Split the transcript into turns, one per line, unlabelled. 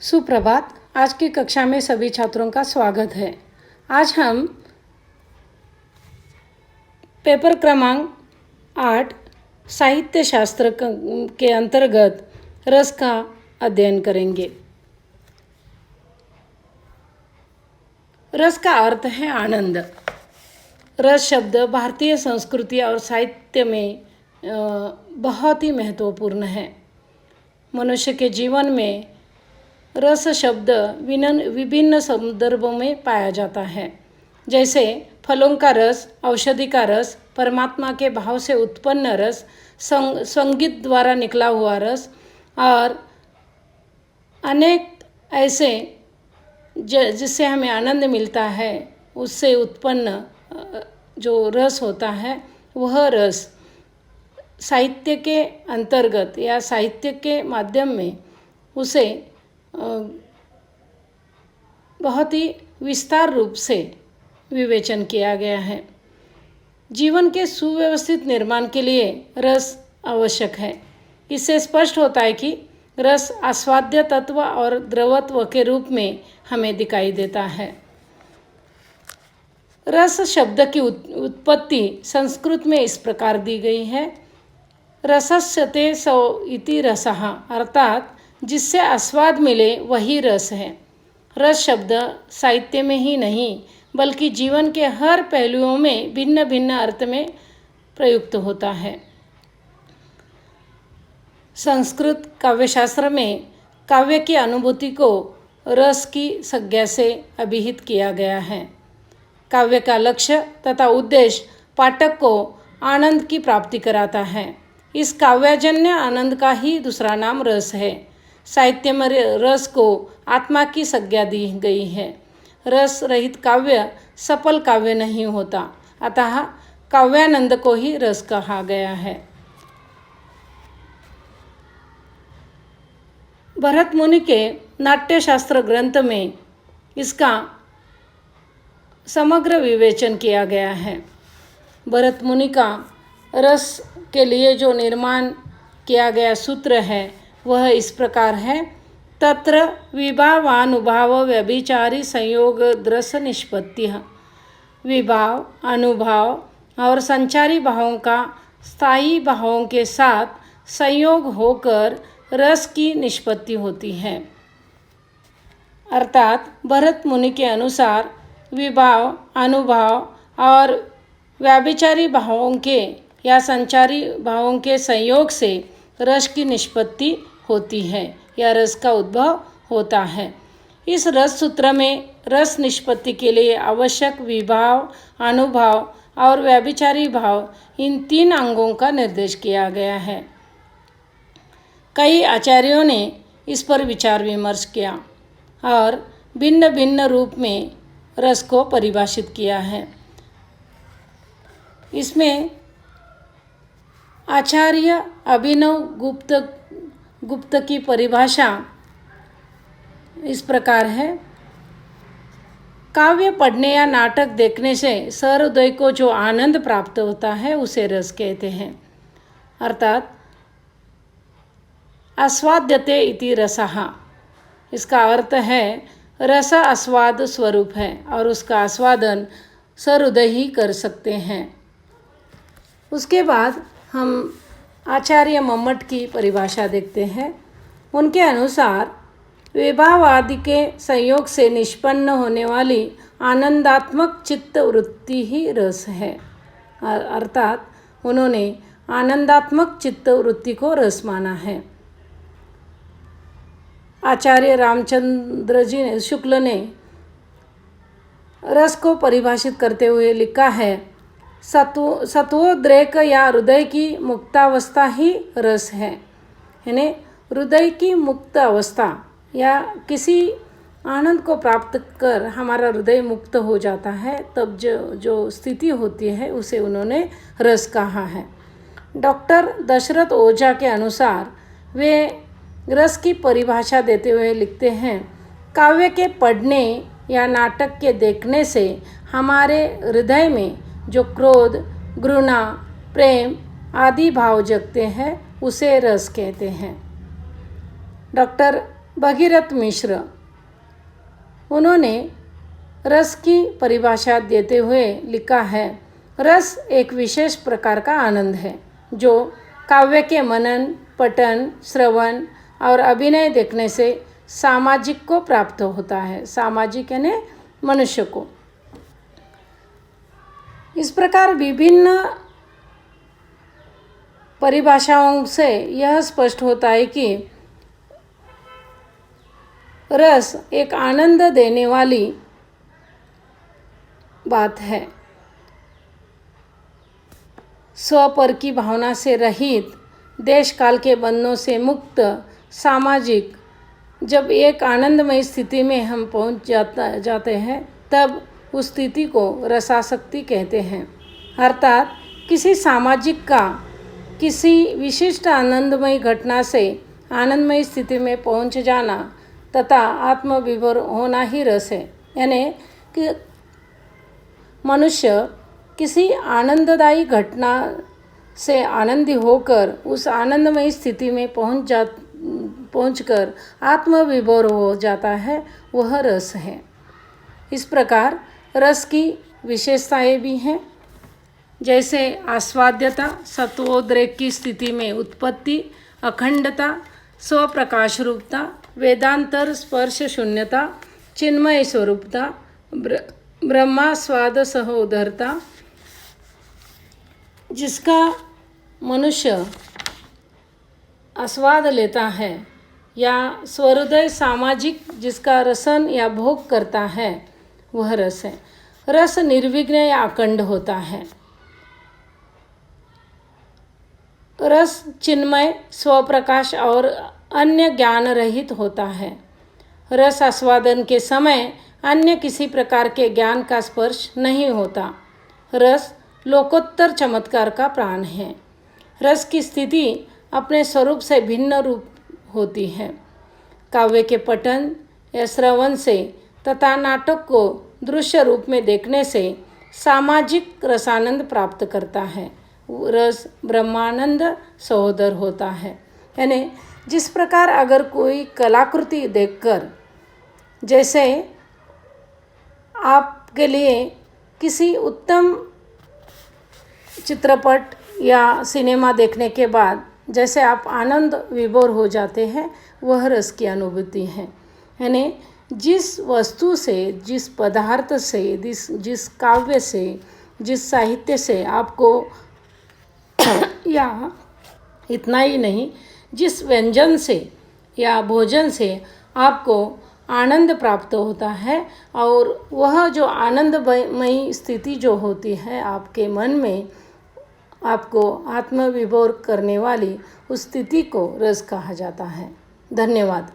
सुप्रभात। आज की कक्षा में सभी छात्रों का स्वागत है। आज हम पेपर क्रमांक 8 साहित्य शास्त्र के अंतर्गत रस का अध्ययन करेंगे। रस का अर्थ है आनंद। रस शब्द भारतीय संस्कृति और साहित्य में बहुत ही महत्वपूर्ण है। मनुष्य के जीवन में रस शब्द विभिन्न संदर्भों में पाया जाता है, जैसे फलों का रस, औषधि का रस, परमात्मा के भाव से उत्पन्न रस, संगीत द्वारा निकला हुआ रस और अनेक ऐसे जिससे हमें आनंद मिलता है, उससे उत्पन्न जो रस होता है वह रस साहित्य के अंतर्गत या साहित्य के माध्यम में उसे बहुत ही विस्तार रूप से विवेचन किया गया है। जीवन के सुव्यवस्थित निर्माण के लिए रस आवश्यक है। इससे स्पष्ट होता है कि रस आस्वाद्य तत्व और द्रवत्व के रूप में हमें दिखाई देता है। रस शब्द की उत्पत्ति संस्कृत में इस प्रकार दी गई है, रसस्यते सौ इति रसः, अर्थात जिससे आस्वाद मिले वही रस है। रस शब्द साहित्य में ही नहीं बल्कि जीवन के हर पहलुओं में भिन्न भिन्न अर्थ में प्रयुक्त होता है। संस्कृत काव्यशास्त्र में काव्य की अनुभूति को रस की संज्ञा से अभिहित किया गया है। काव्य का लक्ष्य तथा उद्देश्य पाठक को आनंद की प्राप्ति कराता है। इस काव्यजन्य आनंद का ही दूसरा नाम रस है। साहित्य में रस को आत्मा की संज्ञा दी गई है। रस रहित काव्य सफल काव्य नहीं होता, अतः काव्यानंद को ही रस कहा गया है। भरत मुनि के नाट्यशास्त्र ग्रंथ में इसका समग्र विवेचन किया गया है। भरत मुनि का रस के लिए जो निर्माण किया गया सूत्र है वह इस प्रकार है। तत्र विभावानुभाव व्यभिचारी संयोग द्रस निष्पत्ति। विभाव, अनुभाव और संचारी भावों का स्थायी भावों के साथ संयोग होकर रस की निष्पत्ति होती है। अर्थात भरत मुनि के अनुसार विभाव, अनुभाव और व्यभिचारी भावों के या संचारी भावों के संयोग से रस की निष्पत्ति होती है या रस का उद्भव होता है। इस रस सूत्र में रस निष्पत्ति के लिए आवश्यक विभाव, अनुभाव और व्यभिचारी भाव, इन तीन अंगों का निर्देश किया गया है। कई आचार्यों ने इस पर विचार विमर्श किया और भिन्न भिन्न रूप में रस को परिभाषित किया है। इसमें आचार्य अभिनव गुप्त की परिभाषा इस प्रकार है। काव्य पढ़ने या नाटक देखने से सहृदय को जो आनंद प्राप्त होता है उसे रस कहते हैं। अर्थात आस्वाद्यते इति रसः, इसका अर्थ है रस आस्वाद स्वरूप है और उसका आस्वादन सहृदय ही कर सकते हैं। उसके बाद हम आचार्य मम्मट की परिभाषा देखते हैं। उनके अनुसार विभाव आदि के संयोग से निष्पन्न होने वाली आनंदात्मक चित्त वृत्ति ही रस है। अर्थात उन्होंने आनंदात्मक चित्त वृत्ति को रस माना है। आचार्य रामचंद्र जी शुक्ल ने रस को परिभाषित करते हुए लिखा है, सत्वोद्रेक या हृदय की मुक्तावस्था ही रस है। यानी हृदय की मुक्त अवस्था या किसी आनंद को प्राप्त कर हमारा हृदय मुक्त हो जाता है, तब जो स्थिति होती है उसे उन्होंने रस कहा है। डॉक्टर दशरथ ओझा के अनुसार वे रस की परिभाषा देते हुए लिखते हैं, काव्य के पढ़ने या नाटक के देखने से हमारे हृदय में जो क्रोध, घृणा, प्रेम आदि भाव जगते हैं उसे रस कहते हैं। डॉक्टर भगीरथ मिश्र, उन्होंने रस की परिभाषा देते हुए लिखा है, रस एक विशेष प्रकार का आनंद है जो काव्य के मनन, पठन, श्रवण और अभिनय देखने से सामाजिक को प्राप्त होता है। सामाजिक यानी मनुष्य को। इस प्रकार विभिन्न परिभाषाओं से यह स्पष्ट होता है कि रस एक आनंद देने वाली बात है। स्वपर की भावना से रहित, देश काल के बंधनों से मुक्त, सामाजिक, जब एक आनंदमय स्थिति में हम पहुंच जाते हैं तब उस स्थिति को रसासक्ति कहते हैं। अर्थात किसी सामाजिक का किसी विशिष्ट आनंदमय घटना से आनंदमय स्थिति में पहुंच जाना तथा आत्मविभोर होना ही रस है। यानी कि मनुष्य किसी आनंददायी घटना से आनंदी होकर उस आनंदमय स्थिति में पहुंचकर आत्मविभोर हो जाता है, वह रस है। इस प्रकार रस की विशेषताएं भी हैं, जैसे आस्वाद्यता, सत्वोद्रेक की स्थिति में उत्पत्ति, अखंडता, स्वप्रकाश रूपता, वेदांतर स्पर्श शून्यता, चिन्मय स्वरूपता, ब्रह्मास्वाद सह उदरता। जिसका मनुष्य आस्वाद लेता है या स्वहृदय सामाजिक जिसका रसन या भोग करता है, वह रस है। रस निर्विघ्न या अखंड होता है। रस चिन्मय, स्वप्रकाश और अन्य ज्ञान रहित होता है। रस आस्वादन के समय अन्य किसी प्रकार के ज्ञान का स्पर्श नहीं होता। रस लोकोत्तर चमत्कार का प्राण है। रस की स्थिति अपने स्वरूप से भिन्न रूप होती है। काव्य के पठन या श्रवण से तथा नाटक को दृश्य रूप में देखने से सामाजिक रसानंद प्राप्त करता है। रस ब्रह्मानंद सहोदर होता है। यानी जिस प्रकार अगर कोई कलाकृति देखकर, जैसे आपके लिए किसी उत्तम चित्रपट या सिनेमा देखने के बाद जैसे आप आनंद विभोर हो जाते हैं, वह रस की अनुभूति है। यानी जिस वस्तु से, जिस पदार्थ से, जिस काव्य से, जिस साहित्य से आपको या इतना ही नहीं, जिस व्यंजन से या भोजन से आपको आनंद प्राप्त होता है, और वह जो आनंदमयी स्थिति जो होती है आपके मन में, आपको आत्मविभोर करने वाली उस स्थिति को रस कहा जाता है। धन्यवाद।